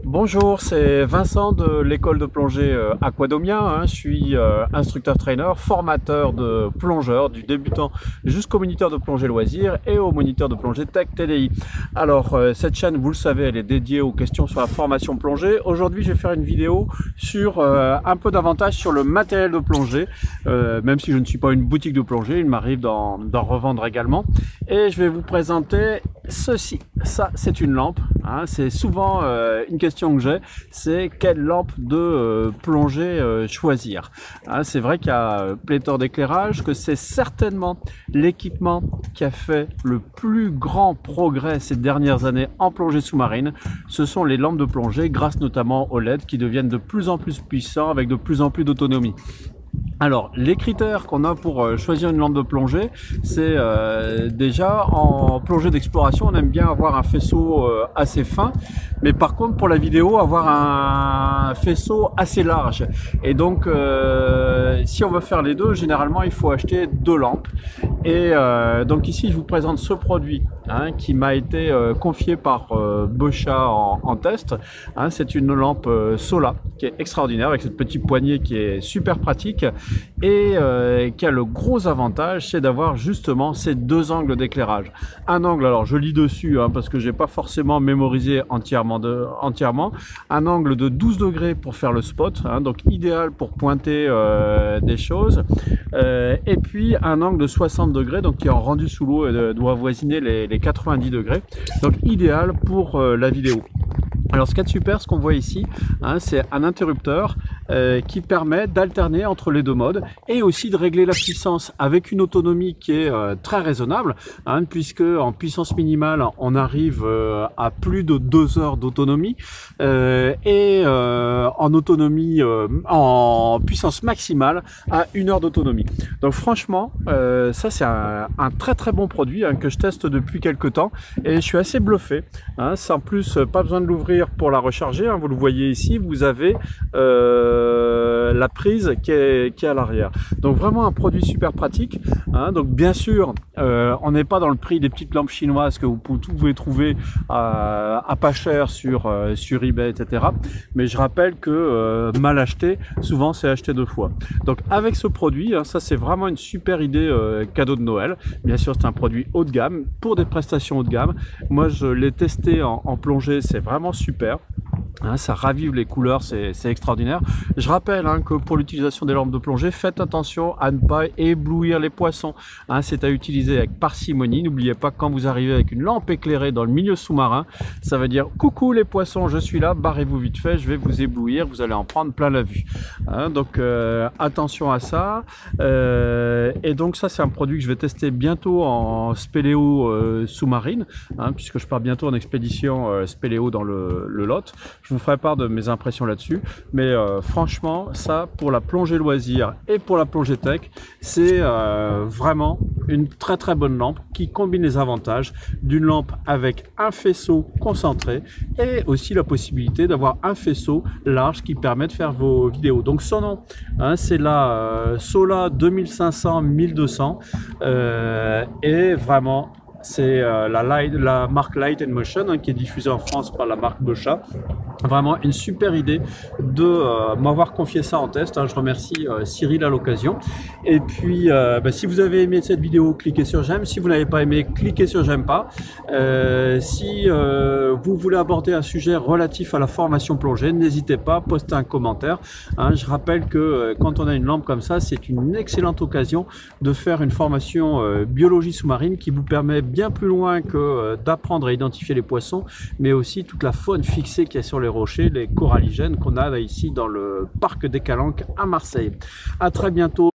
Bonjour, c'est Vincent de l'école de plongée Aquadomia. Je suis instructeur-trainer, formateur de plongeurs, du débutant jusqu'au moniteur de plongée loisir et au moniteur de plongée tech TDI. Alors, cette chaîne, vous le savez, elle est dédiée aux questions sur la formation plongée. Aujourd'hui, je vais faire une vidéo sur un peu davantage sur le matériel de plongée. Même si je ne suis pas une boutique de plongée, il m'arrive d'en revendre également. Et je vais vous présenter ceci. Ça, c'est une lampe. C'est souvent une question que j'ai, c'est quelle lampe de plongée choisir. C'est vrai qu'il y a pléthore d'éclairage, que c'est certainement l'équipement qui a fait le plus grand progrès ces dernières années en plongée sous-marine. Ce sont les lampes de plongée, grâce notamment aux LED qui deviennent de plus en plus puissants avec de plus en plus d'autonomie. Alors, les critères qu'on a pour choisir une lampe de plongée, c'est déjà en plongée d'exploration, on aime bien avoir un faisceau assez fin, mais par contre pour la vidéo, avoir un faisceau assez large. Et donc, si on veut faire les deux, généralement il faut acheter deux lampes. Et donc ici, je vous présente ce produit qui m'a été confié par Bochat en test. C'est une lampe Sola qui est extraordinaire avec cette petite poignée qui est super pratique et qui a le gros avantage, c'est d'avoir justement ces deux angles d'éclairage. Un angle, alors je lis dessus parce que j'ai pas forcément mémorisé entièrement, un angle de 12 degrés pour faire le spot, donc idéal pour pointer des choses, et puis un angle de 60 degrés, donc qui est en rendu sous l'eau et doit avoisiner les 90 degrés, donc idéal pour la vidéo. Alors ce qu'il y a de super, ce qu'on voit ici, c'est un interrupteur qui permet d'alterner entre les deux modes et aussi de régler la puissance avec une autonomie qui est très raisonnable, puisque en puissance minimale on arrive à plus de 2 heures d'autonomie et en autonomie en puissance maximale à 1 heure d'autonomie. Donc franchement ça c'est un très bon produit que je teste depuis quelques temps et je suis assez bluffé. Sans plus, pas besoin de l'ouvrir pour la recharger, vous le voyez ici, vous avez la prise qui est à l'arrière. Donc vraiment un produit super pratique. Donc bien sûr, on n'est pas dans le prix des petites lampes chinoises que vous pouvez trouver à pas cher sur eBay, etc. Mais je rappelle que mal acheté, souvent c'est acheté 2 fois. Donc avec ce produit, ça c'est vraiment une super idée cadeau de Noël. Bien sûr, c'est un produit haut de gamme pour des prestations haut de gamme. Moi, je l'ai testé en plongée, c'est vraiment super. Ça ravive les couleurs, c'est extraordinaire. Je rappelle que pour l'utilisation des lampes de plongée, faites attention à ne pas éblouir les poissons. C'est à utiliser avec parcimonie. N'oubliez pas que quand vous arrivez avec une lampe éclairée dans le milieu sous-marin, ça veut dire coucou les poissons, je suis là, barrez-vous vite fait, je vais vous éblouir, vous allez en prendre plein la vue. Donc attention à ça. Et donc ça c'est un produit que je vais tester bientôt en spéléo sous-marine, puisque je pars bientôt en expédition spéléo dans le Lot. Je vous ferai part de mes impressions là-dessus, mais franchement, ça pour la plongée loisir et pour la plongée tech, c'est vraiment une très bonne lampe qui combine les avantages d'une lampe avec un faisceau concentré et aussi la possibilité d'avoir un faisceau large qui permet de faire vos vidéos. Donc son nom, c'est la Sola 2500-1200 et vraiment c'est la marque Light & Motion qui est diffusée en France par la marque Bochat. Vraiment une super idée de m'avoir confié ça en test. Je remercie Cyril à l'occasion. Et puis si vous avez aimé cette vidéo, cliquez sur j'aime. Si vous n'avez pas aimé, cliquez sur j'aime pas. Si vous voulez aborder un sujet relatif à la formation plongée, n'hésitez pas, postez un commentaire. Je rappelle que quand on a une lampe comme ça, c'est une excellente occasion de faire une formation biologie sous-marine qui vous permet bien plus loin que d'apprendre à identifier les poissons, mais aussi toute la faune fixée qu'il y a sur les rochers, les coralligènes qu'on a là ici dans le parc des Calanques à Marseille. À très bientôt.